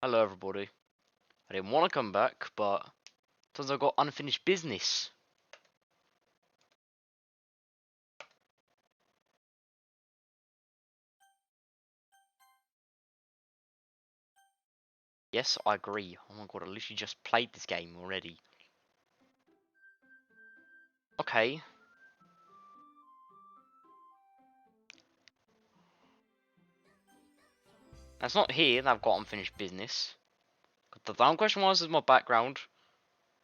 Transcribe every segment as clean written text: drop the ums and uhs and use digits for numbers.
Hello everybody. I didn't want to come back, but turns out I got unfinished business. Yes, I agree. Oh my god, I literally just played this game already. Okay. That's not here that I've got unfinished business. The damn question was, is my background.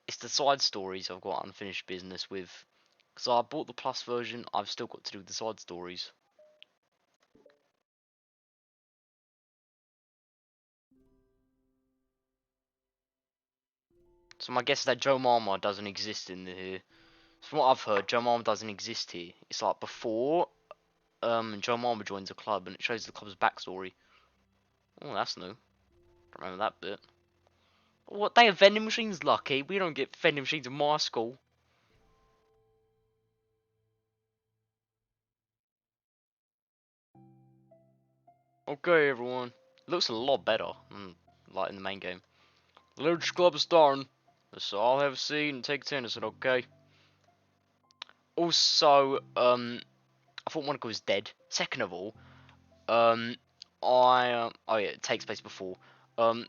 It's the side stories I've got unfinished business with. Because I bought the plus version, I've still got to do the side stories. So my guess is that Joe Mama doesn't exist in here. From what I've heard, Joe Mama doesn't exist here. It's like before Joe Mama joins the club and it shows the club's backstory. Oh, that's new. Remember that bit. What, they have vending machines? Lucky. We don't get vending machines in my school. Okay, everyone. Looks a lot better than like in the main game. The Literature Club is starting. So I'll have a seat and take attendance, okay? Also, I thought Monika was dead. Second of all, oh yeah, it takes place before. I'm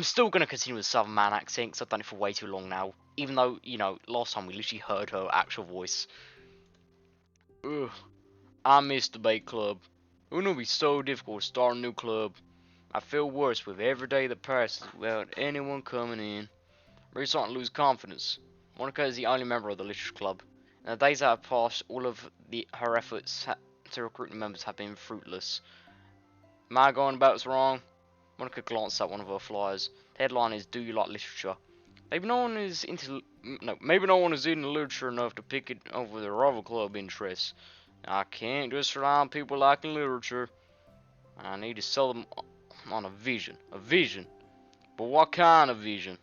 still gonna continue with Southern Man accent because I've done it for way too long now. Even though, you know, last time we literally heard her actual voice. Ugh. I miss the bait club. It would be so difficult to start a new club. I feel worse with every day that passes without anyone coming in. Really starting to lose confidence. Monika is the only member of the literature club. In the days that have passed, all of her efforts to recruit members have been fruitless. Am I going about this wrong? Monika glanced at one of her flyers. The headline is "Do you like literature?" Maybe no one is maybe no one is into literature enough to pick it over their other club interests. I can't just rely on people liking literature. I need to sell them on a vision. A vision? But what kind of vision?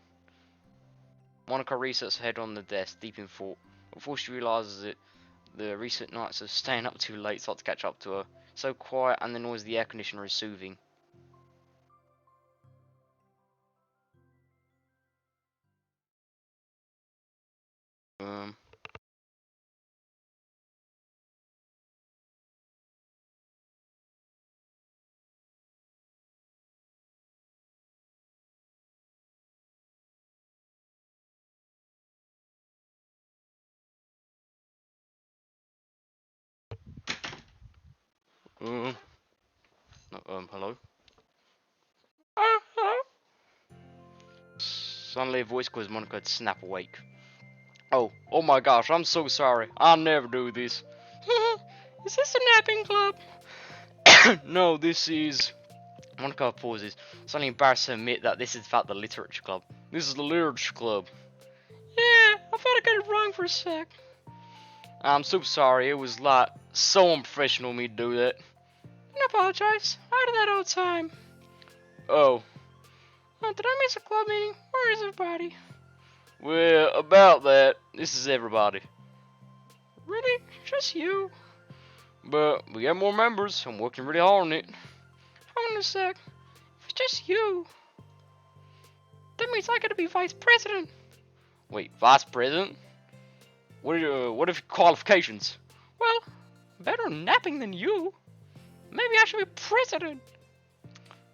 Monika resets her head on the desk, deep in thought. Before she realizes it, the recent nights of staying up too late start to catch up to her. So quiet, and the noise of the air conditioner is soothing. Um. Um. No, hello? Hello? Suddenly a voice caused Monika to snap awake. Oh my gosh, I'm so sorry. I'll never do this. Is this a napping club? No, this is... Monika pauses, suddenly embarrassed to admit that this is about the literature club. This is the literature club. Yeah, I thought I got it wrong for a sec. I'm so sorry, it was like so unprofessional of me to do that. Don't apologize, I do that all the time. Oh. Did I miss a club meeting? Where is everybody? Well, about that, this is everybody. Really? Just you? But we got more members. I'm working really hard on it. Hold on a sec. If it's just you, that means I gotta be vice president. Wait, vice president? What are your qualifications? Well, better napping than you. Maybe I should be president.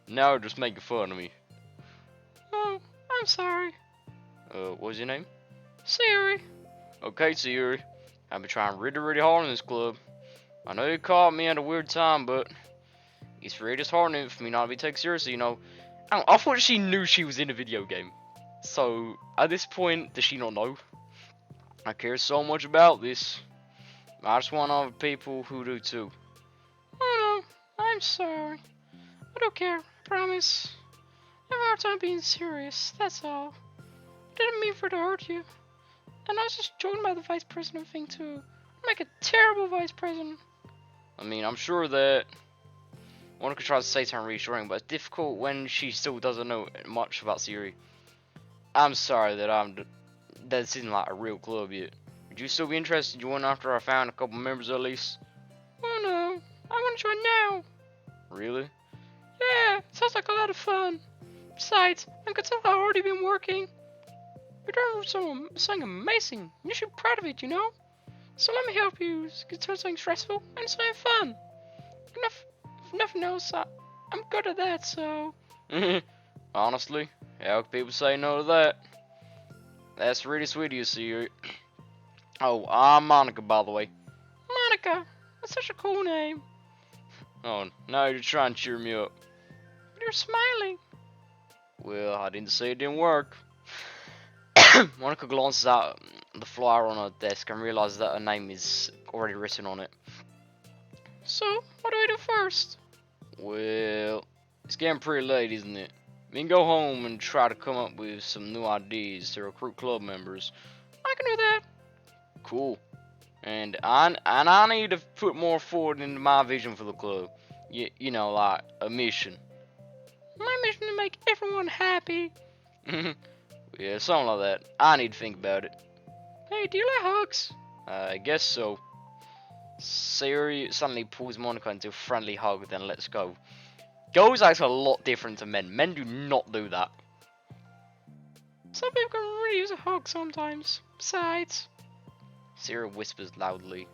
Now you're just making fun of me. Oh, I'm sorry. What's your name? Sayori. Okay, Sayori. I've been trying really hard in this club. I know you caught me at a weird time, but it's really disheartening for me not to be taken seriously, you know. I thought she knew she was in a video game. So, at this point, does she not know? I care so much about this. I just want other people who do too. Oh no, I'm sorry. I don't care, I promise. I have a hard time being serious, that's all. I didn't mean for it to hurt you. And I was just joking about the vice president thing too. I'd make a terrible vice president. I mean, I'm sure that Monika tries to say something reassuring, but it's difficult when she still doesn't know much about Sayori. I'm sorry that this isn't like a real club yet. Would you still be interested in joining after I found a couple members at least? Oh no, I want to join now. Really? Yeah, it sounds like a lot of fun. Besides, I could tell how hard you've been working. You're doing something amazing. You should be proud of it, you know? So let me help you get to something stressful and something fun. If nothing else, I'm good at that, so... Honestly, how can people say no to that? That's really sweet of you, Sayori. Oh, I'm Monika, by the way. Monika? That's such a cool name. Oh, now you're trying to cheer me up. But you're smiling. Well, I didn't say it didn't work. Monika glances at the flyer on her desk and realizes that her name is already written on it. So, what do I do first? Well, it's getting pretty late, isn't it? We can go home and try to come up with some new ideas to recruit club members. I can do that. Cool. And I need to put more forward into my vision for the club. You know, like a mission. My mission is to make everyone happy. Yeah, something like that. I need to think about it. Hey, do you like hugs? I guess so. Sayori suddenly pulls Monika into a friendly hug, then lets go. Girls act a lot different to men. Men do not do that. Some people can really use a hug sometimes. Besides, Sayori whispers loudly.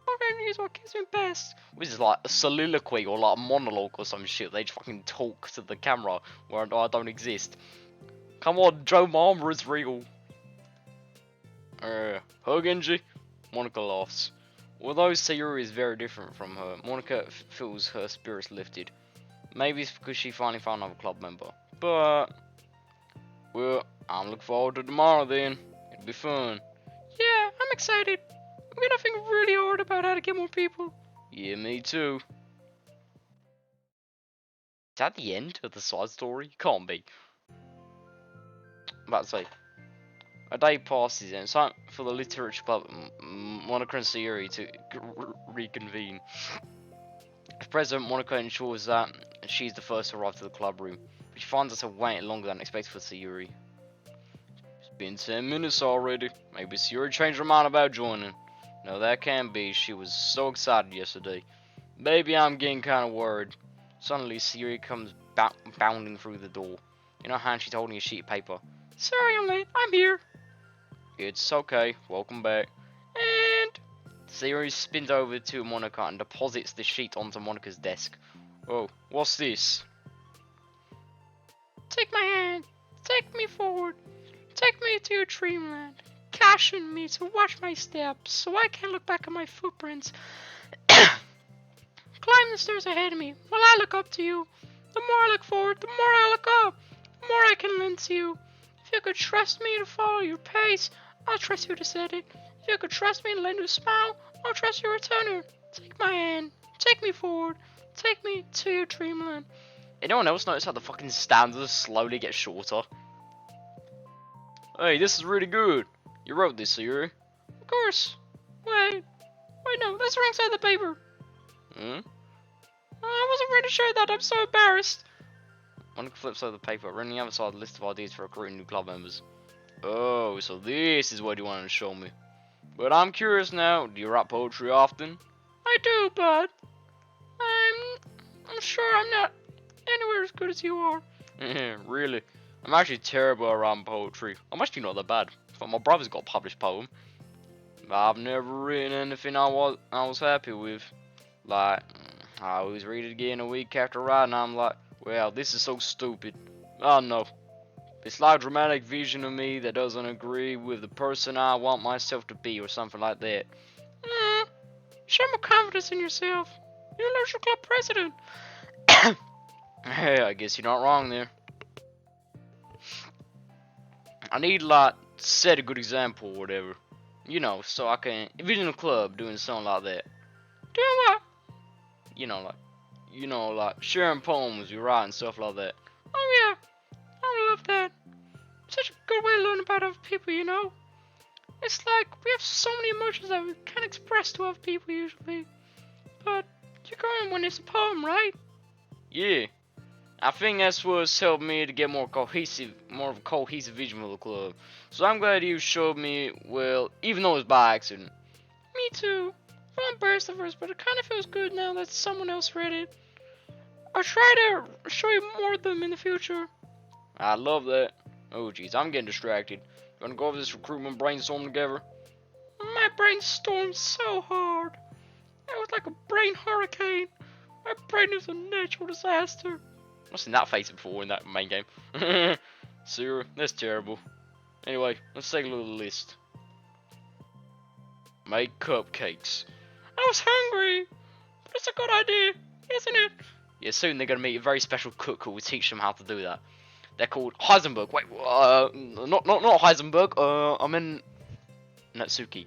I'm going to use what gives me best. Which is like a soliloquy or like a monologue or some shit. They just fucking talk to the camera where I don't exist. Come on, Joe, my armor is real. Hug Genji? Monika laughs. Although Sayori is very different from her, Monika feels her spirits lifted. Maybe it's because she finally found another club member. But, well, I'm looking forward to tomorrow then. It'll be fun. Yeah, I'm excited. I'm gonna think really hard about how to get more people. Yeah, me too. Is that the end of the side story? Can't be. I'm about to say. A day passes and it's time for the literature club, Monika and Sayori, to reconvene. As president, Monika ensures that she's the first to arrive to the club room, but she finds herself waiting longer than expected for Sayori. It's been 10 minutes already. Maybe Sayori changed her mind about joining. No, that can't be. She was so excited yesterday. Maybe I'm getting kind of worried. Suddenly, Sayori comes bounding through the door. In her hand, she's holding a sheet of paper. Sorry I'm late. I'm here. It's okay, welcome back. And Sayori spins over to Monika and deposits the sheet onto Monika's desk. Oh, what's this? Take my hand, take me forward, take me to your dreamland. Caution me to watch my steps so I can't look back at my footprints. Climb the stairs ahead of me while I look up to you. The more I look forward, the more I look up, the more I can lend to you. If you could trust me to follow your pace, I'll trust you to set it. If you could trust me to lend you a smile, I'll trust you to return it. Take my hand. Take me forward. Take me to your dreamland. Anyone else notice how the fucking stanzas slowly get shorter? Hey, this is really good. You wrote this, Sayori? Of course. Wait, no, that's the wrong side of the paper. I wasn't ready to show that. I'm so embarrassed. Monika flips over the paper, running the other side of the list of ideas for recruiting new club members. Oh, so this is what you wanted to show me. But I'm curious now, do you write poetry often? I do, but I'm sure I'm not anywhere as good as you are. Really? I'm actually terrible at writing poetry. I'm actually not that bad. But my brother's got a published poem. But I've never written anything I was happy with. Like, I always read it again a week after writing, I'm like, well, this is so stupid. Oh no. It's like a dramatic vision of me that doesn't agree with the person I want myself to be or something like that. Show more confidence in yourself. You're the social club president. Hey, I guess you're not wrong there. I need like set a good example or whatever. You know, so I can envision a club doing something like that. Doing what? Like sharing poems you write and stuff like that. Oh yeah. I love that. Such a good way to learn about other people, you know? It's like we have so many emotions that we can't express to other people usually. But you're going when it's a poem, right? Yeah. I think that's what's helped me to get more of a cohesive vision for the club. So I'm glad you showed me, well, even though it's by accident. Me too. I'm embarrassed at first, but it kind of feels good now that someone else read it. I'll try to show you more of them in the future. I love that. Oh jeez, I'm getting distracted. You wanna go over this recruitment brainstorm together? My brainstormed so hard. It was like a brain hurricane. My brain is a natural disaster. I've seen that face before in that main game. Sarah, that's terrible. Anyway, let's take a little list. Make cupcakes. I was hungry, but it's a good idea, isn't it? Yeah, soon they're gonna meet a very special cook who will teach them how to do that. They're called Heisenberg. Wait, not Heisenberg. I mean Natsuki.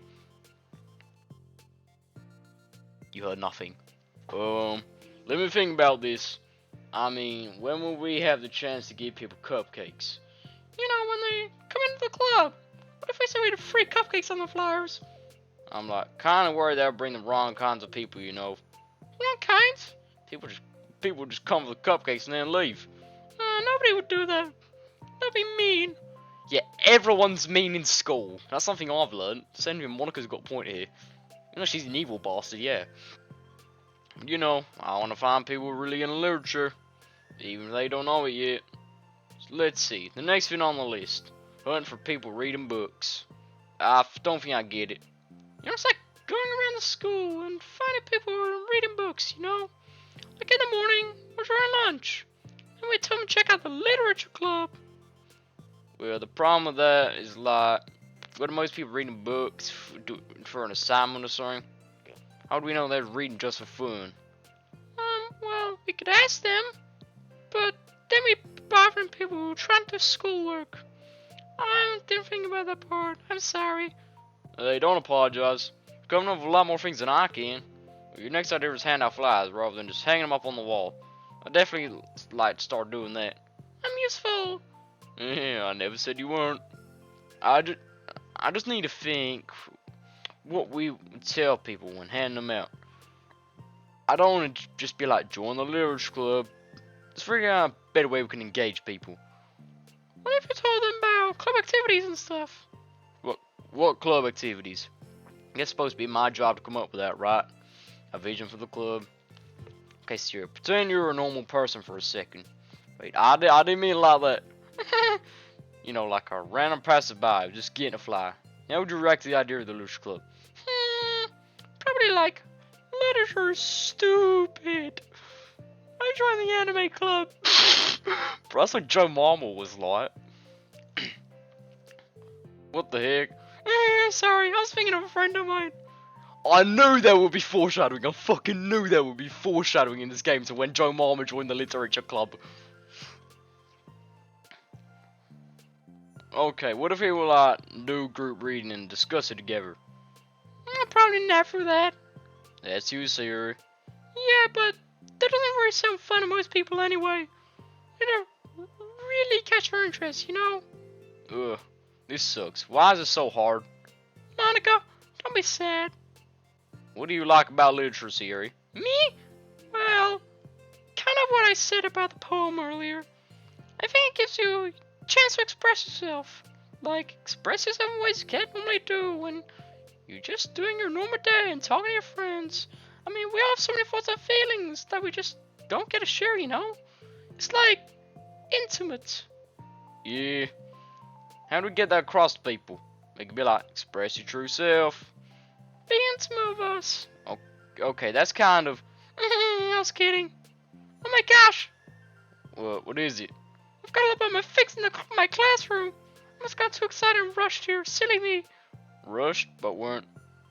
You heard nothing. Let me think about this. I mean, when will we have the chance to give people cupcakes? You know, when they come into the club. What if we say we had free cupcakes on the flyers? I'm like, kind of worried that'll bring the wrong kinds of people, you know. Wrong kinds? People just come for the cupcakes and then leave. Nobody would do that. That'd be mean. Yeah, everyone's mean in school. That's something I've learned. Sending Monika's got a point here. You know, she's an evil bastard, yeah. You know, I want to find people really into literature, even if they don't know it yet. So let's see, the next thing on the list, hunt for people reading books. I don't think I get it. You know, it's like going around the school and finding people reading books, you know? Like in the morning, or during lunch. And we tell them to check out the literature club. Well, the problem with that is like, what are most people reading books for an assignment or something? How do we know they're reading just for fun? Well, we could ask them, but then we'd be bothering people who are trying to do schoolwork. I didn't think about that part. I'm sorry. Hey, don't apologize. You're coming up with a lot more things than I can. Your next idea is hand out flyers rather than just hanging them up on the wall. I definitely like to start doing that. I'm useful. Yeah, I never said you weren't. I just need to think what we would tell people when handing them out. I don't want to just be like, join the literature club. Let's figure out a better way we can engage people. What if you told them about club activities and stuff? What club activities? It's supposed to be my job to come up with that, right? A vision for the club. Okay, Sarah, pretend you're a normal person for a second. Wait, I didn't mean it like that. You know, like a random passerby, just getting a flyer. How would you react to the idea of the literature club? Probably like, literature's stupid. I joined the anime club. Bro, that's what Joe Mama was like. What the heck? Sorry, I was thinking of a friend of mine. I knew there would be foreshadowing. I fucking knew there would be foreshadowing in this game to when Joe Mama joined the literature club. Okay, what if we were like, do group reading and discuss it together? Probably not for that. That's you, Sayori. Yeah, but that doesn't really sound fun to most people anyway. It don't really catch your interest, you know? Ugh, this sucks. Why is it so hard? Monika, don't be sad. What do you like about literature, Sayori? Me? Well, kind of what I said about the poem earlier. I think it gives you a chance to express yourself. Like, express yourself in ways you can't normally do when you're just doing your normal day and talking to your friends. I mean, we all have so many thoughts and feelings that we just don't get to share, you know? It's like, intimate. Yeah. How do we get that across to people? They could be like, express your true self. Be intimate with us. Okay, that's kind of... I was kidding. Oh my gosh! What is it? I've got it up on my fix in my classroom. I just got too excited and rushed here. Silly me. Rushed, but weren't.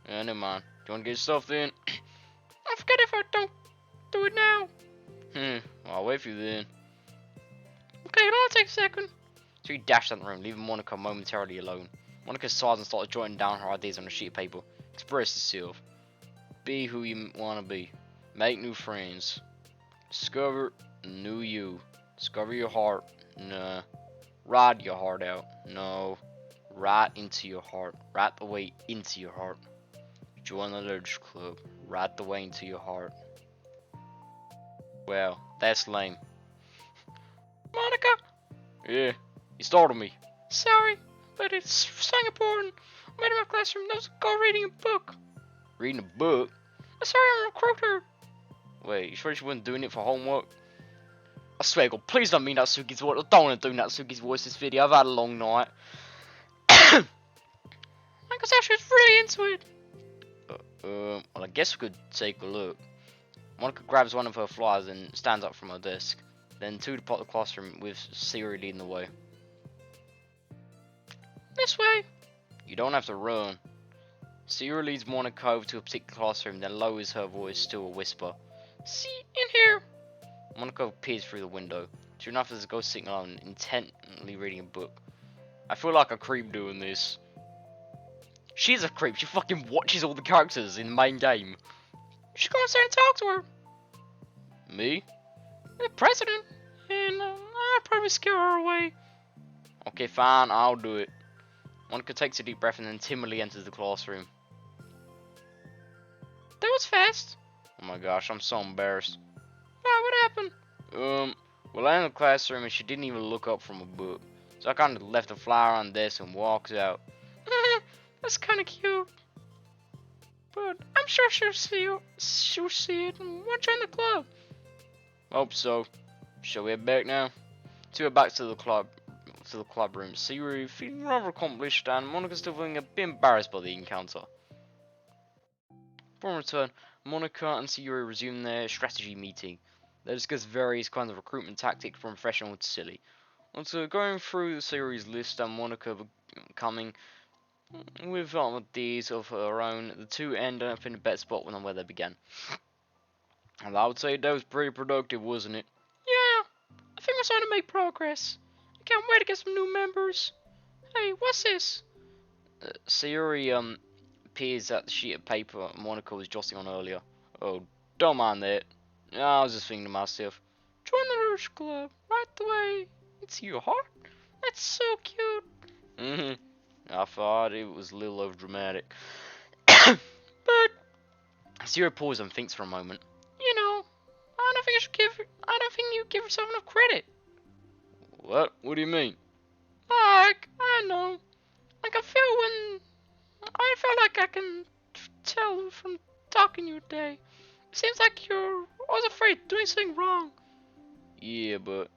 Yeah, never mind. Do you want to get your stuff then? I'll forget if I don't do it now. Well, I'll wait for you then. Okay, it'll only take a second. So you dashed out the room, leaving Monika momentarily alone. Monika sighs and started jotting down her ideas on a sheet of paper. Express yourself. Be who you want to be. Make new friends. Discover new you. Discover your heart. Nah. Ride your heart out. No. Right into your heart. Right the way into your heart. Join the literature club. Right the way into your heart. Well, that's lame. Monika? Yeah, you startled me. Sorry, but it's so important. I'm in my classroom. Let's go reading a book. Reading a book? Sorry, I'm a recruiter. Wait, you sure she wasn't doing it for homework? I swear to God, please don't mean Natsuki's voice. I don't want to do Natsuki's voice this video. I've had a long night. I guess Ashley's really into it. Well, I guess we could take a look. Monika grabs one of her flyers and stands up from her desk. Then to depart the classroom with Sayori leading the way. This way. You don't have to run. Sayori leads Monika over to a particular classroom, then lowers her voice to a whisper. See, in here. Monika peers through the window. Sure enough, there's a ghost sitting alone, intently reading a book. I feel like a creep doing this. She's a creep. She fucking watches all the characters in the main game. You should go inside and talk to her. Me? The president. And I'd probably scare her away. Okay, fine. I'll do it. Monika takes a deep breath and then timidly enters the classroom. That was fast. Oh my gosh, I'm so embarrassed. Why, what happened? Well, I entered the classroom and she didn't even look up from a book. So I kind of left the flower on the desk and walked out. That's kind of cute. But I'm sure she'll see it and want to join the club. Hope so. Shall we head back now? To head back to the club room. Sayori feeling rather accomplished and Monika still feeling a bit embarrassed by the encounter. Upon return, Monika and Sayori resume their strategy meeting. They discuss various kinds of recruitment tactics from professional to silly. After going through Sayori's list and Monika coming with ideas of her own, the two end up in a better spot than where they began. And I would say that was pretty productive, wasn't it? Yeah, I think we're starting to make progress. I can't wait to get some new members. Hey, what's this? Sayori appears at the sheet of paper Monika was jotting on earlier. Oh, don't mind that. I was just thinking to myself, join the Rouge Club, right the way into your heart. That's so cute. I thought it was a little over dramatic. But Sayori pauses and thinks for a moment. You know, I don't think you give yourself enough credit. What? What do you mean? Like, I know. Like I feel like I can tell from talking to you today. It seems like you're always afraid of doing something wrong. Yeah, but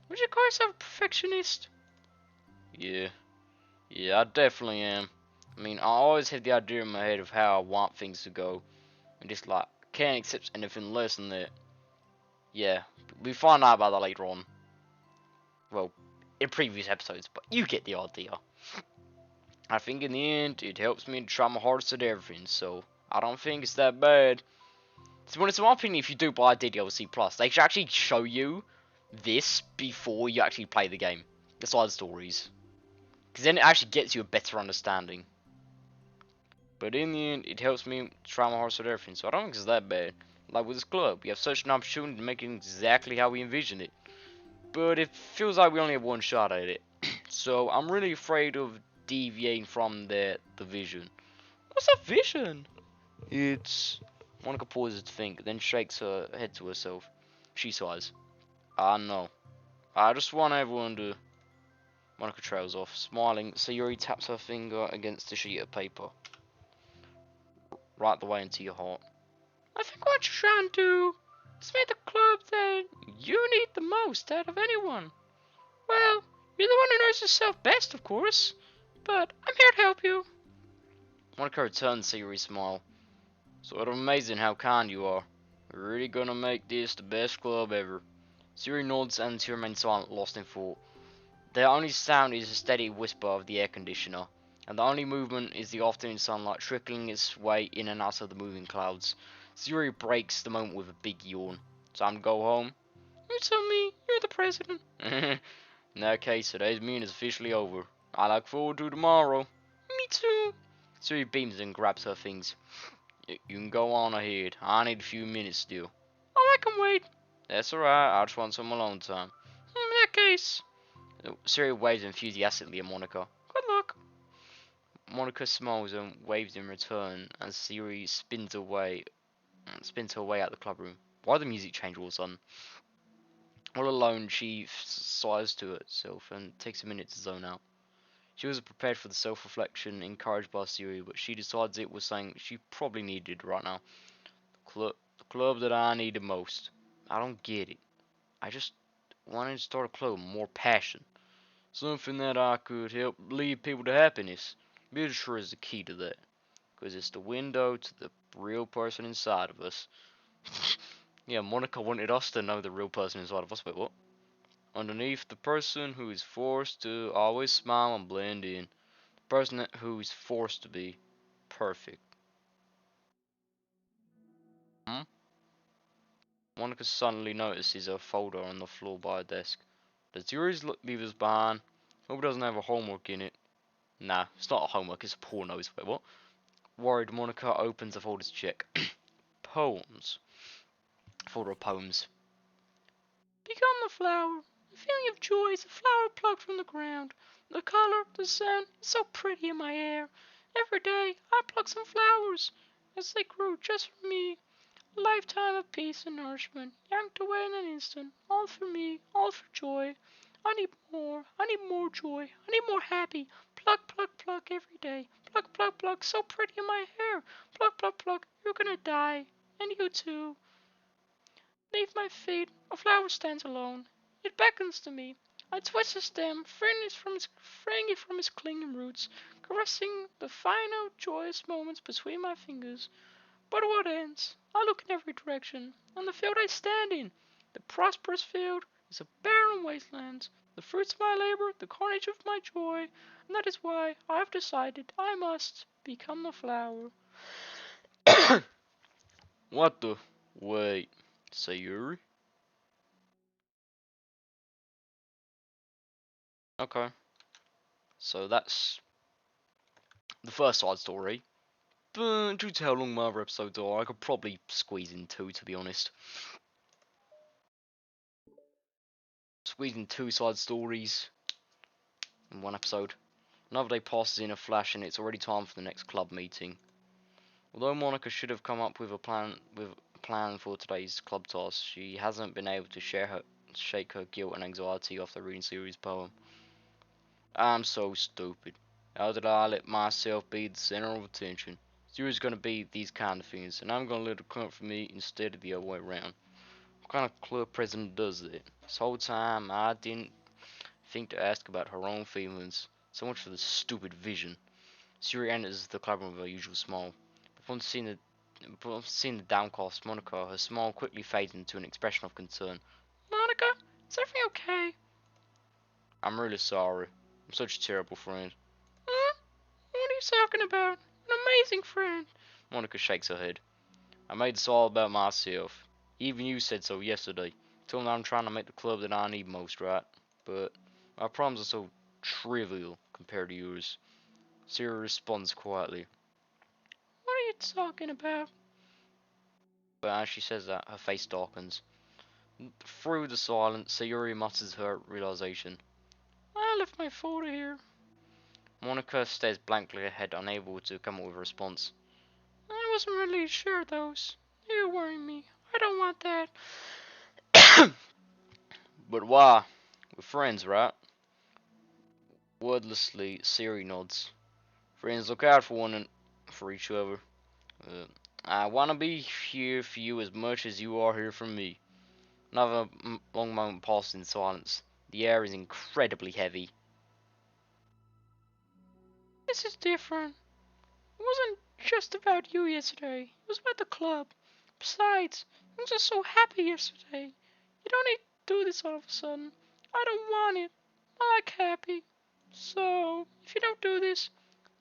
would you call yourself a perfectionist? Yeah, I definitely am. I mean, I always have the idea in my head of how I want things to go, and just like can't accept anything less than that. Yeah, we find out about that later on. Well, in previous episodes, but you get the idea. I think in the end, it helps me to try my hardest at everything, so I don't think it's that bad. So, in my opinion, if you do buy DLC Plus, they should actually show you this before you actually play the game, the side stories, because then it actually gets you a better understanding. But in the end, it helps me try my hardest at everything, so I don't think it's that bad. Like with this club, we have such an opportunity to make it exactly how we envision it, but it feels like we only have one shot at it. So I'm really afraid of deviating from the vision. What's a vision? It's... Monika pauses to think, then shakes her head to herself. She sighs. I know. I just want everyone to... Monika trails off, smiling. Sayori taps her finger against the sheet of paper. Right the way into your heart. I think what you're trying to do is make the club that you need the most out of anyone. Well, you're the one who knows yourself best, of course. But I'm here to help you. Monika returns Sayori's smile. Sort of amazing how kind you are. We're really gonna make this the best club ever. Sayori nods and she remains silent, lost in thought. The only sound is a steady whisper of the air conditioner, and the only movement is the afternoon sunlight trickling its way in and out of the moving clouds. Sayori breaks the moment with a big yawn. Time to go home? You tell me, you're the president. In that case, today's meeting is officially over. I look forward to tomorrow. Me too. Sayori beams and grabs her things. You can go on ahead. I need a few minutes still. Oh, I can wait. That's alright. I just want some alone time. In that case. Sayori waves enthusiastically at Monika. Good luck. Monika smiles and waves in return as Sayori spins her way out the club room. Why the music change all of a sudden? All alone, she sighs to herself and takes a minute to zone out. She wasn't prepared for the self-reflection encouraged by Sayori, but she decides it was something she probably needed right now. The club that I needed most. I don't get it. I just wanted to start a club with more passion. Something that I could help lead people to happiness. Literature is the key to that. Because it's the window to the real person inside of us. Yeah, Monika wanted us to know the real person inside of us. Wait, what? Underneath the person who is forced to always smile and blend in. The person who is forced to be perfect. Hmm? Monika suddenly notices a folder on the floor by her desk. Does Yuri's leave us behind? Hope it doesn't have a homework in it. Nah, it's not a homework, it's a pornos. Wait, what? Worried, Monika opens the folder to check. Poems. Folder of poems. Become the flower. The feeling of joy is a flower plucked from the ground. The color, the scent, is so pretty in my hair. Every day I pluck some flowers, as they grew just for me. A lifetime of peace and nourishment, yanked away in an instant. All for me, all for joy. I need more joy. I need more happy. Pluck, pluck, pluck every day. Pluck, pluck, pluck, so pretty in my hair. Pluck, pluck, pluck, you're gonna die. And you too. Beneath my feet, a flower stands alone. It beckons to me. I twist the stem, freeing it from its clinging roots, caressing the final joyous moments between my fingers. But what ends? I look in every direction, and the field I stand in, the prosperous field, is a barren wasteland. The fruits of my labor, the carnage of my joy, and that is why I have decided I must become the flower. What the? Wait, Sayori? Okay, so that's the first side story. But due to how long my other episodes are, I could probably squeeze in two, to be honest. Squeeze in two side stories in one episode. Another day passes in a flash, and it's already time for the next club meeting. Although Monika should have come up with a plan for today's club task, she hasn't been able to shake her guilt and anxiety after reading Sayori's poem. I'm so stupid. How did I let myself be the center of attention? Sayori's gonna be these kind of things, and I'm gonna let her come for me instead of the other way around. What kind of club president does that? This whole time I didn't think to ask about her own feelings. So much for the stupid vision. Sayori enters the club with her usual smile. Upon seeing the downcast Monika, her smile quickly fades into an expression of concern. Monika, is everything okay? I'm really sorry. I'm such a terrible friend. Huh? What are you talking about? An amazing friend. Monika shakes her head. I made this all about myself. Even you said so yesterday. Told me I'm trying to make the club that I need most, right? But my problems are so trivial compared to yours. Sayori responds quietly. What are you talking about? But as she says that, her face darkens. Through the silence, Sayori mutters her realization. I left my folder here. Monika stares blankly ahead, unable to come up with a response. I wasn't really sure those. You're worrying me. I don't want that. But why? We're friends, right? Wordlessly, Sayori nods. Friends look out for for each other. Uh, I want to be here for you as much as you are here for me. Another long moment passes in silence. The air is incredibly heavy. This is different. It wasn't just about you yesterday. It was about the club. Besides, I was just so happy yesterday. You don't need to do this all of a sudden. I don't want it. I like happy. So, if you don't do this,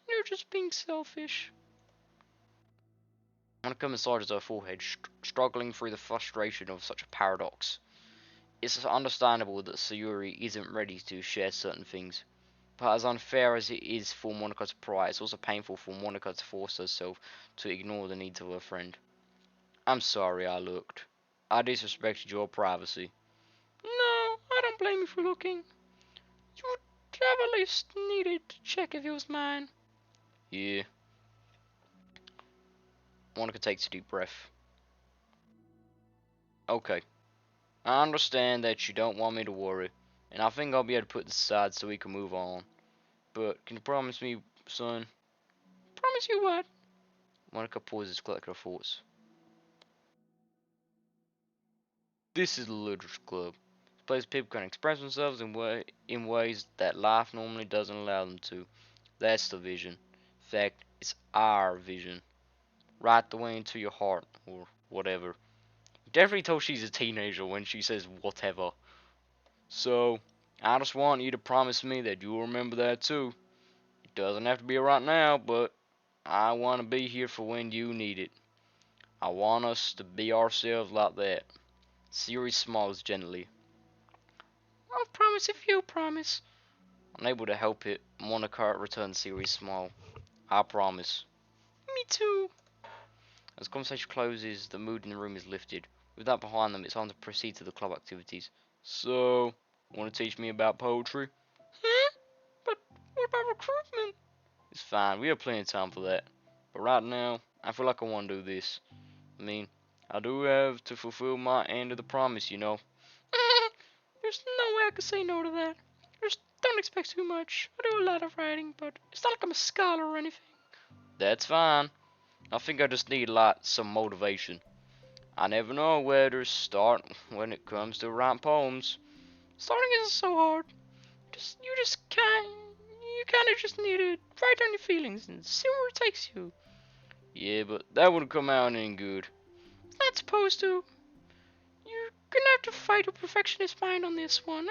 you're just being selfish. Monica massages her forehead, struggling through the frustration of such a paradox. It's understandable that Sayori isn't ready to share certain things, but as unfair as it is for Monika to pry, it's also painful for Monika to force herself to ignore the needs of her friend. I'm sorry I looked. I disrespected your privacy. No, I don't blame you for looking. You would have at least needed to check if it was mine. Yeah. Monika takes a deep breath. Okay. I understand that you don't want me to worry, and I think I'll be able to put this aside so we can move on. But can you promise me, son? Promise you what? Monika pauses to collect her thoughts. This is the Literature Club. The place people can express themselves in ways that life normally doesn't allow them to. That's the vision. In fact, it's our vision. Right the way into your heart, or whatever. You definitely tell she's a teenager when she says whatever. So, I just want you to promise me that you'll remember that too. It doesn't have to be right now, but I want to be here for when you need it. I want us to be ourselves like that. Sayori smiles gently. I'll promise if you promise. Unable to help it, Monika returns Sayori's smile. I promise. Me too. As the conversation closes, the mood in the room is lifted. With that behind them, it's time to proceed to the club activities. So, want to teach me about poetry? Huh? But what about recruitment? It's fine, we have plenty of time for that. But right now, I feel like I want to do this. I mean, I do have to fulfill my end of the promise, you know. There's no way I could say no to that. Just don't expect too much. I do a lot of writing, but it's not like I'm a scholar or anything. That's fine. I think I just need some motivation. I never know where to start when it comes to writing poems. Starting isn't so hard. You kind of just need to write down your feelings and see where it takes you. Yeah, but that wouldn't come out any good. It's not supposed to. You're gonna have to fight a perfectionist mind on this one.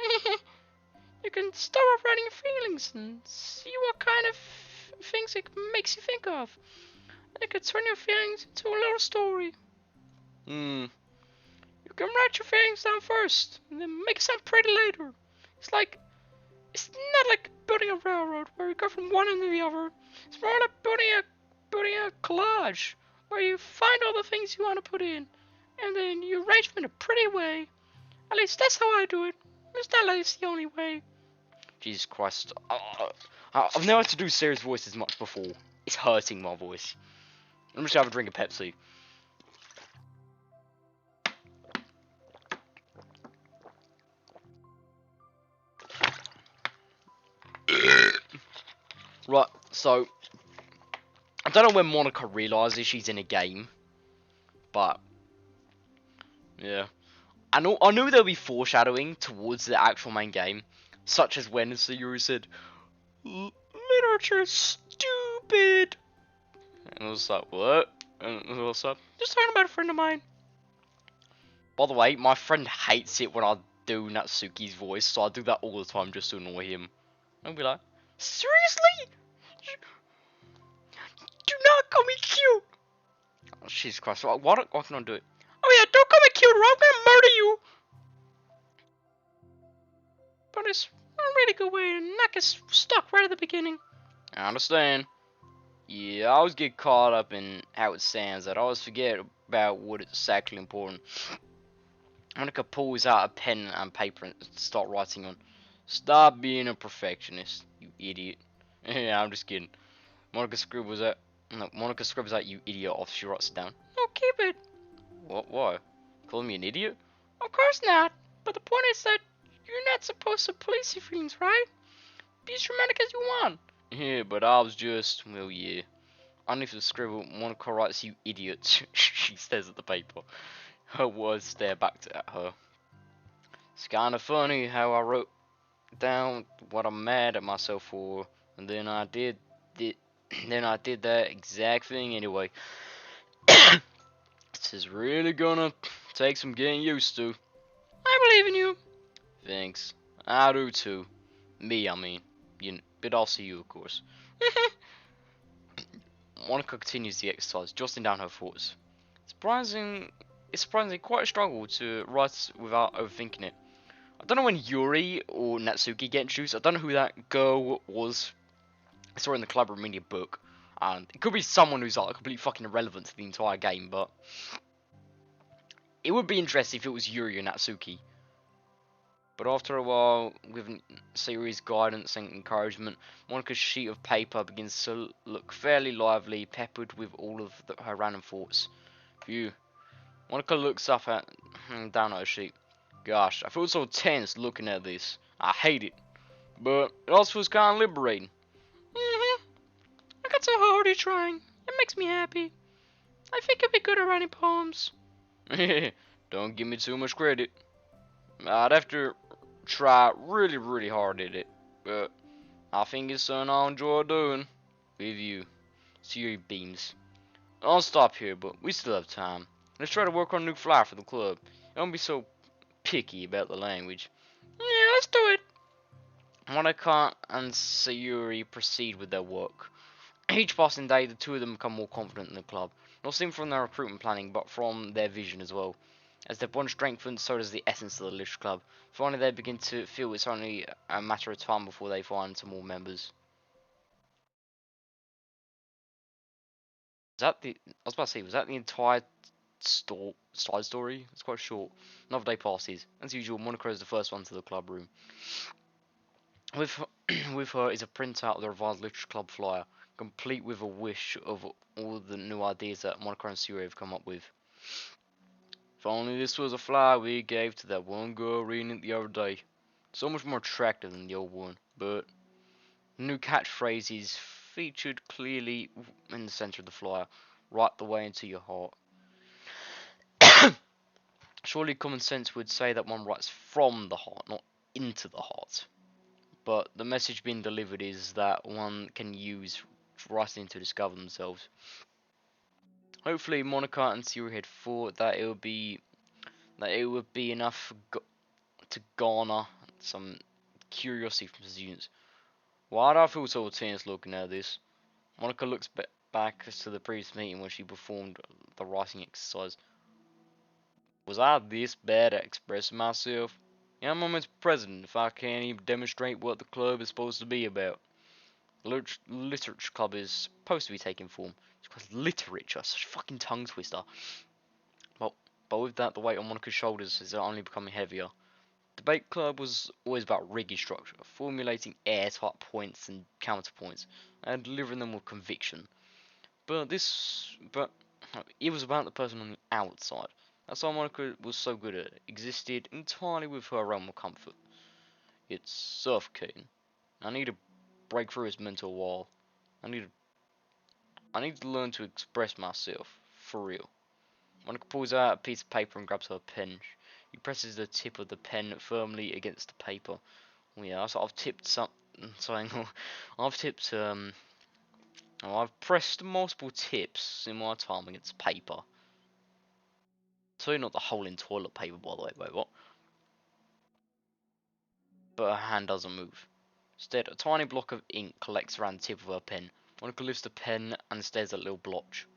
You can start off writing your feelings and see what kind of things it makes you think of. And it could turn your feelings into a little story. You can write your feelings down first, and then make it sound pretty later. It's not like building a railroad where you go from one end to the other. It's more like building a collage where you find all the things you want to put in, and then you arrange them in a pretty way. At least that's how I do it. It's not like it's the only way. Jesus Christ. I've never had to do serious voices much before. It's hurting my voice. I'm just gonna have a drink of Pepsi. Right, so I don't know when Monika realizes she's in a game, but yeah, I knew there'll be foreshadowing towards the actual main game, such as when Sayori said, "Literature is stupid," and I was like, "What?" And I was like, "Just talking about a friend of mine." By the way, my friend hates it when I do Natsuki's voice, so I do that all the time just to annoy him. I'll be like, "Seriously? Do not call me cute!" Oh, Jesus Christ, why can I do it? Oh yeah, don't call me cute or I'm gonna murder you! But it's a really good way to not get stuck right at the beginning. I understand. Yeah, I always get caught up in how it sounds that I always forget about what is actually important. Monika pulls out a pen and paper and start writing on. Stop being a perfectionist, you idiot. Yeah, I'm just kidding. Monika scribbles out, you idiot, after she writes it down. No, keep it. What? Why? Calling me an idiot? Of course not. But the point is that you're not supposed to police your feelings, right? Be as dramatic as you want. Yeah, but I was just, well, yeah. Underneath the scribble, Monika writes, you idiot. She stares at the paper. Her words stare back at her. It's kind of funny how I wrote down what I'm mad at myself for, and then I did that exact thing anyway. This is really gonna take some getting used to. I believe in you. Thanks. I do too. Me, I mean. But also you, of course. Monika continues the exercise, jotting down her thoughts. It's surprisingly quite a struggle to write without overthinking it. I don't know when Yuri or Natsuki get introduced. I don't know who that girl was. I saw her in the Club Room Media book. And it could be someone who's like completely fucking irrelevant to the entire game, but it would be interesting if it was Yuri or Natsuki. But after a while, with Sayori's guidance and encouragement, Monika's sheet of paper begins to look fairly lively, peppered with all of her random thoughts. Phew. Monika looks up down at her sheet. Gosh, I feel so tense looking at this. I hate it. But it also feels kind of liberating. I got so hard trying. It makes me happy. I think I'd be good at writing poems. Don't give me too much credit. I'd have to try really, really hard at it, but I think it's something I'll enjoy doing with you. Sayori beams. I'll stop here, but we still have time. Let's try to work on a new flyer for the club. Don't be so picky about the language. Yeah, let's do it. Monika and Sayori proceed with their work. Each passing day, the two of them become more confident in the club, not simply from their recruitment planning, but from their vision as well. As their bond strengthens, so does the essence of the Literature Club. Finally, they begin to feel it's only a matter of time before they find some more members. Is that the? I was about to say, was that the entire side story? It's quite short. Another day passes. As usual, Monica is the first one to the club room. With her, with her is a printout of the revised Literature Club flyer, complete with a wish of all the new ideas that Monica and Sayori have come up with. If only this was a flyer we gave to that one girl reading it the other day. So much more attractive than the old one, but new catchphrases featured clearly in the center of the flyer, right the way into your heart. Surely common sense would say that one writes from the heart, not into the heart. But the message being delivered is that one can use writing to discover themselves. Hopefully, Monika and Sayori had thought that it would be enough to garner some curiosity from students. Why do I feel so tense looking at this? Monika looks back to the previous meeting when she performed the writing exercise. Was I this bad at expressing myself? Yeah, I'm almost president if I can't even demonstrate what the club is supposed to be about. The literature club is supposed to be taking form. It's called literature, such a fucking tongue twister. Well, but with that, the weight on Monika's shoulders is only becoming heavier. Debate club was always about rigging structure, formulating airtight points and counterpoints, and delivering them with conviction. But it was about the person on the outside. That's why Monika was so good at it. Existed entirely with her realm of comfort. It's suffocating. I need to break through his mental wall. I need to learn to express myself, for real. Monika pulls out a piece of paper and grabs her pen. He presses the tip of the pen firmly against the paper. Oh yeah, so I've tipped something. I've tipped I've pressed multiple tips in my time against paper. So not the hole in toilet paper, by the way. Wait, what? But her hand doesn't move. Instead, a tiny block of ink collects around the tip of her pen. Monika lifts the pen and stares at a little blotch.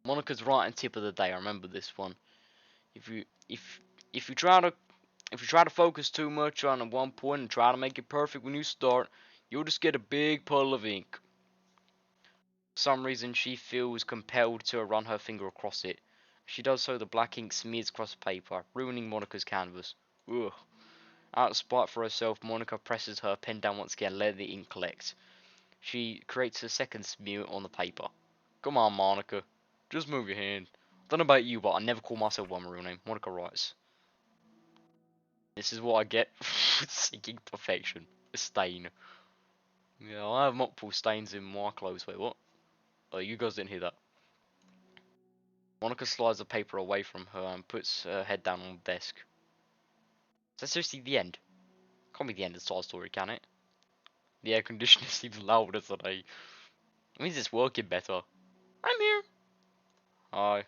Monika's writing tip of the day. I remember this one. If you if if you try to focus too much on one point and try to make it perfect when you start, you'll just get a big puddle of ink. For some reason, she feels compelled to run her finger across it. As she does so, the black ink smears across the paper, ruining Monika's canvas. Ugh. Out of spite for herself, Monika presses her pen down once again, letting the ink collect. She creates a second smear on the paper. Come on, Monika. Just move your hand. I don't know about you, but I never call myself by my real name. Monika writes. This is what I get for seeking perfection. A stain. Yeah, I have multiple stains in my clothes. Wait, what? Oh, you guys didn't hear that. Monika slides the paper away from her and puts her head down on the desk. Is that seriously the end? Can't be the end of the side story, can it? The air conditioner seems louder today. It means it's working better. I'm here. Hi.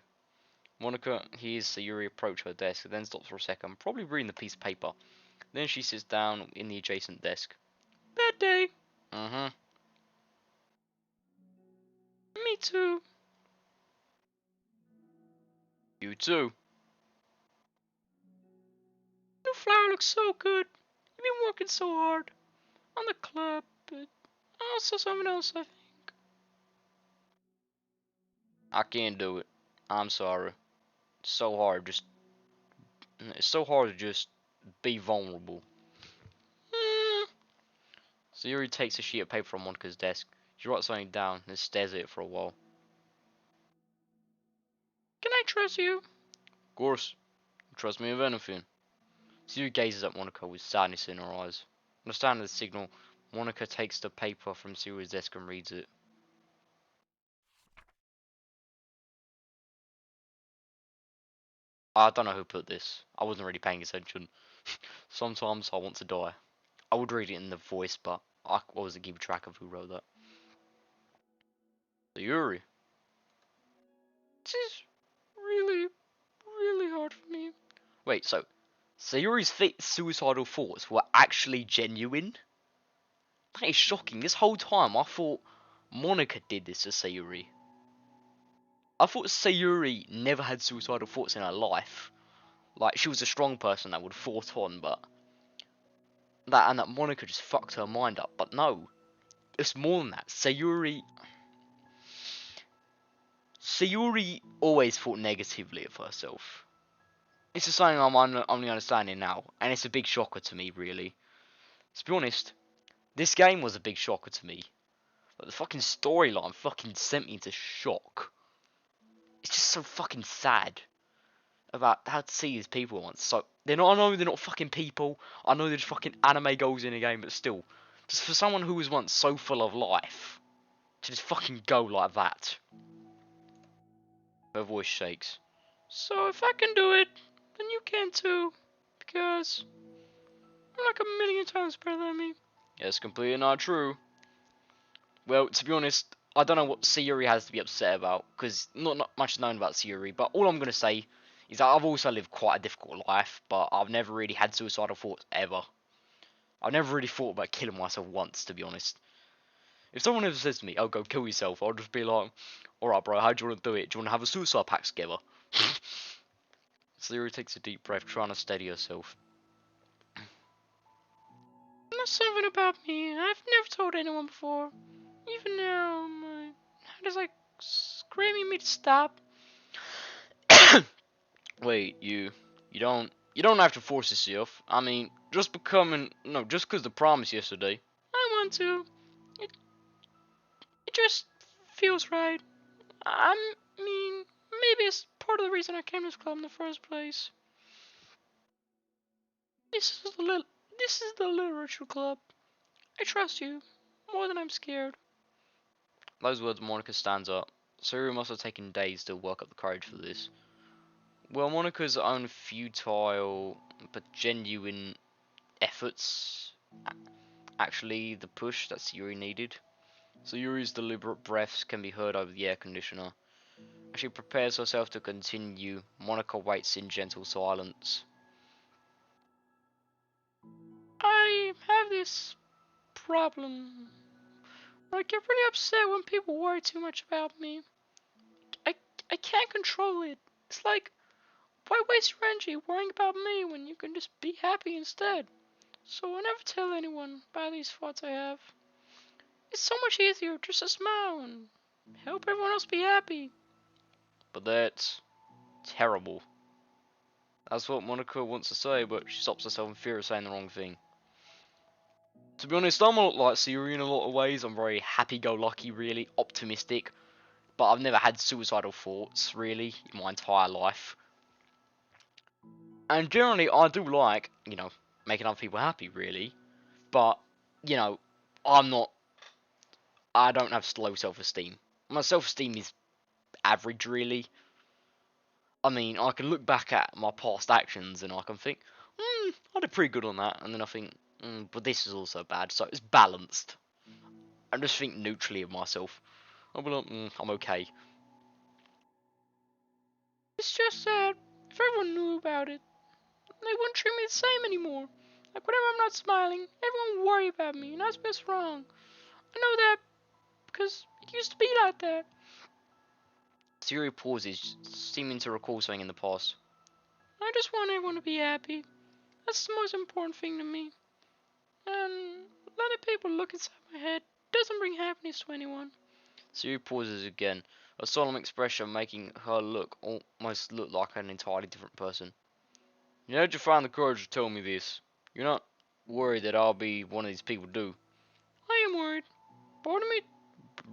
Monika hears Sayori approach her desk, then stops for a second, probably reading the piece of paper. Then she sits down in the adjacent desk. Bad day. Mm-hmm. Me too. You too. New flower looks so good. You've been working so hard on the club, but also something else, I think. I can't do it. I'm sorry. It's so hard. It's so hard to just be vulnerable. Mm. Sayori takes a sheet of paper from Monika's desk. She writes something down and stares at it for a while. Can I trust you? Of course. Trust me with anything. Sayori gazes at Monika with sadness in her eyes. Understanding the signal, Monika takes the paper from Sayori's desk and reads it. I don't know who put this. I wasn't really paying attention. Sometimes I want to die. I would read it in the voice, but I wasn't keeping track of who wrote that. Yuri. This is really, really hard for me. Wait, so Sayori's suicidal thoughts were actually genuine? That is shocking. This whole time I thought Monika did this to Sayori. I thought Sayori never had suicidal thoughts in her life. Like, she was a strong person that would fought on, but that Monika just fucked her mind up. But no, it's more than that. Sayori always thought negatively of herself. This is something I'm only understanding now, and it's a big shocker to me, really. To be honest, this game was a big shocker to me. But the fucking storyline fucking sent me into shock. It's just so fucking sad about how to see these people once. So they're not. I know they're not fucking people. I know there's fucking anime goals in the game, but still, just for someone who was once so full of life to just fucking go like that. Her voice shakes. So if I can do it, then you can too, because you're like a million times better than me. Yes, completely not true. Well, to be honest, I don't know what Sayori has to be upset about, because not much known about Sayori, but all I'm going to say is that I've also lived quite a difficult life, but I've never really had suicidal thoughts ever. I've never really thought about killing myself once, to be honest. If someone ever says to me, oh, go kill yourself, I'll just be like, alright bro, how do you want to do it? Do you want to have a suicide pact together? Sayori takes a deep breath, trying to steady herself. That's something about me I've never told anyone before. Even now, my head is like screaming me to stop. Wait, you don't have to force yourself. I mean, just because the promise yesterday. I want to. It just feels right. I mean, maybe it's part of the reason I came to this club in the first place. This is the literature club. I trust you more than I'm scared. Those words, Monika stands up. Sayori must have taken days to work up the courage for this. Well, Monika's own futile but genuine efforts actually the push that Sayori needed. Sayori's deliberate breaths can be heard over the air conditioner. As she prepares herself to continue, Monika waits in gentle silence. I have this problem. I get really upset when people worry too much about me. I, I can't control it. It's like, why waste your energy worrying about me when you can just be happy instead? So I never tell anyone about these thoughts I have. It's so much easier just to smile and help everyone else be happy. But that's terrible. That's what Monika wants to say, but she stops herself in fear of saying the wrong thing. To be honest, I'm a lot like Sayori in a lot of ways. I'm very happy-go-lucky, really optimistic, but I've never had suicidal thoughts, really, in my entire life. And generally, I do like, making other people happy, really. But, you know, I'm not, I don't have low self-esteem. My self-esteem is average, really. I mean, I can look back at my past actions and I can think, I did pretty good on that. And then I think, but this is also bad. So it's balanced. I just think neutrally of myself. I'll be like, I'm okay. It's just that if everyone knew about it, they wouldn't treat me the same anymore. Like whenever I'm not smiling, everyone would worry about me and ask me what's wrong. I know that because it used to be like that. Sayori pauses, seeming to recall something in the past. I just want everyone to be happy. That's the most important thing to me. And letting people look inside my head doesn't bring happiness to anyone. Sayori pauses again, a solemn expression making her almost look like an entirely different person. You know, you find the courage to tell me this. You're not worried that I'll be one of these people, do? I am worried. Part of me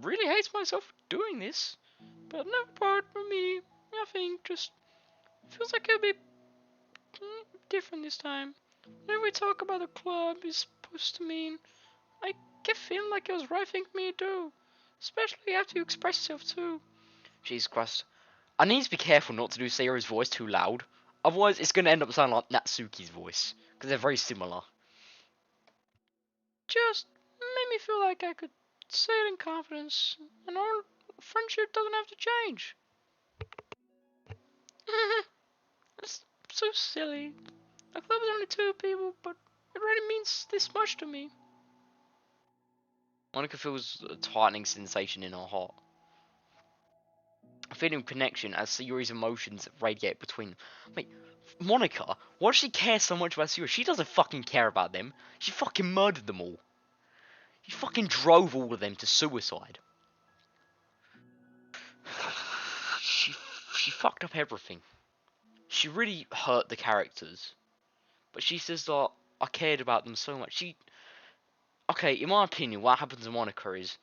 really hates myself for doing this. But another part of me, I think, just feels like it'll be different this time. Whenever we talk about the club is supposed to mean, I get feeling like it was the right thing for me to do. Especially after you express yourself too. Jesus Christ. I need to be careful not to do Sayori's voice too loud. Otherwise, it's gonna end up sounding like Natsuki's voice because they're very similar. Just made me feel like I could say it in confidence, and our friendship doesn't have to change. It's so silly. The club is only 2 people, but it really means this much to me. Monika feels a tightening sensation in her heart. A feeling of connection as Sayori's emotions radiate between them. Wait, Monika? Why does she care so much about Sayori? She doesn't fucking care about them. She fucking murdered them all. She fucking drove all of them to suicide. She fucked up everything. She really hurt the characters. But she says that I cared about them so much. Okay, in my opinion, what happens to Monika is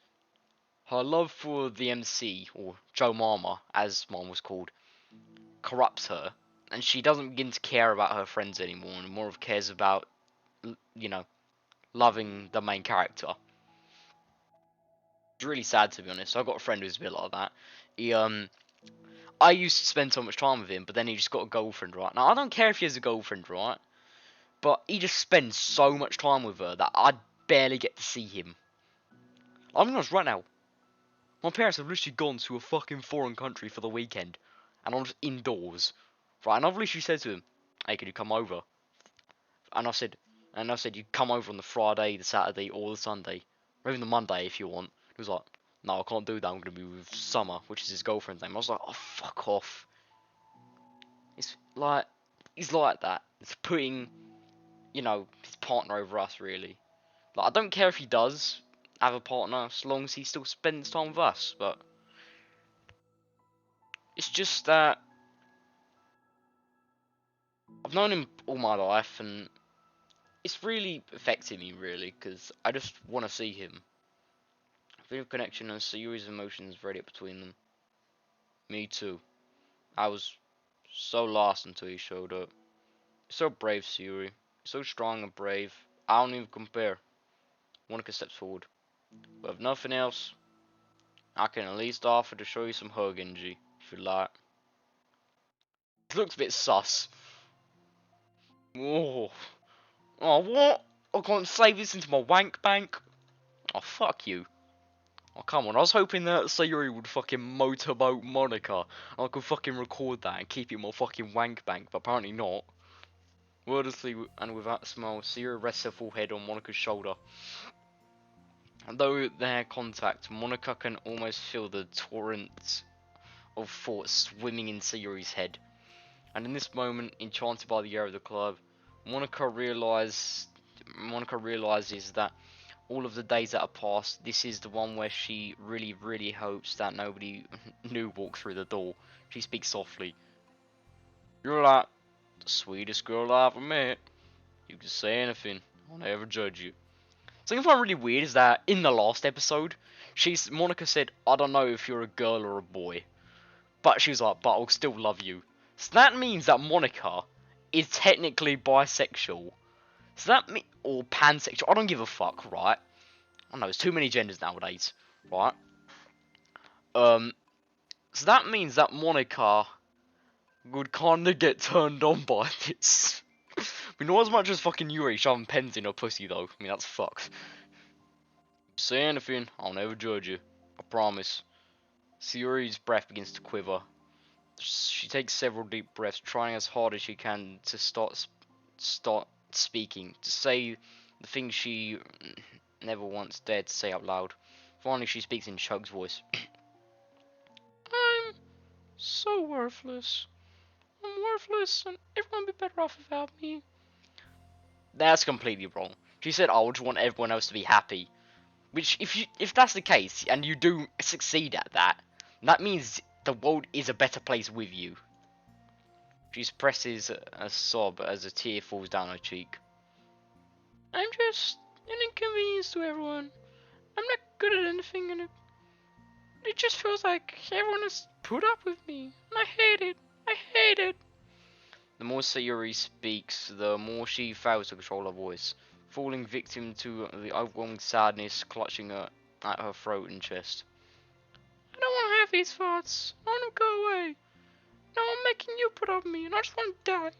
her love for the MC, or Joe Mama, as mine was called, corrupts her, and she doesn't begin to care about her friends anymore, and more of cares about, you know, loving the main character. It's really sad, to be honest. I've got a friend who's a bit like that. I used to spend so much time with him, but then he just got a girlfriend, right? Now, I don't care if he has a girlfriend, right? But he just spends so much time with her that I barely get to see him. I'm honest, right now, my parents have literally gone to a fucking foreign country for the weekend, and I'm just indoors, right? And I've literally said to him, "Hey, can you come over?" And I said, "You come over on the Friday, the Saturday, or the Sunday, or even the Monday if you want." He was like, "No, I can't do that. I'm gonna be with Summer, which is his girlfriend's name." I was like, "Oh, fuck off." It's like he's like that. It's putting, his partner over us, really. Like, I don't care if he does have a partner, as long as he still spends time with us, but it's just that I've known him all my life, and it's really affecting me, really, because I just want to see him. I feel a connection and Sayori's emotions radiate between them. Me too. I was so lost until he showed up. You're so brave, Sayori. You're so strong and brave. I don't even compare. Monika steps forward. But if nothing else, I can at least offer to show you some hug energy, if you like. It looks a bit sus. Oh, what? I can't save this into my wank bank? Oh, fuck you. Oh, come on. I was hoping that Sayori would fucking motorboat Monika, and I could fucking record that and keep it in my fucking wank bank, but apparently not. Wordlessly and without a smile, Sayori rests her full head on Monika's shoulder. And though their contact, Monika can almost feel the torrent of thoughts swimming in Sayori's head. And in this moment, enchanted by the air of the club, Monika realizes that all of the days that have passed, this is the one where she really, really hopes that nobody new walks through the door. She speaks softly. "You're like the sweetest girl I ever met. You can say anything. I'll never judge you." Something I find really weird is that in the last episode, Monika said, "I don't know if you're a girl or a boy." But she was like, "But I'll still love you." So that means that Monika is technically bisexual. So that or pansexual. I don't give a fuck, right? I know, there's too many genders nowadays, right? So that means that Monika would kinda get turned on by this. But not as much as fucking Yuri shoving pens in her pussy, though. I mean, that's fucked. "Say anything, I'll never judge you. I promise." Sayori's breath begins to quiver. She takes several deep breaths, trying as hard as she can to start speaking, to say the things she never once dared to say out loud. Finally, she speaks in Chug's voice. "I'm so worthless. I'm worthless, and everyone would be better off without me." That's completely wrong. She said, "I would want everyone else to be happy." Which, if that's the case, and you do succeed at that, that means the world is a better place with you. She suppresses a sob as a tear falls down her cheek. "I'm just an inconvenience to everyone. I'm not good at anything, and it just feels like everyone has put up with me, and I hate it. I hate it." The more Sayori speaks, the more she fails to control her voice, falling victim to the overwhelming sadness clutching her at her throat and chest. "I don't want to have these thoughts. I want to go away. No, making you proud of me, and I just want to die.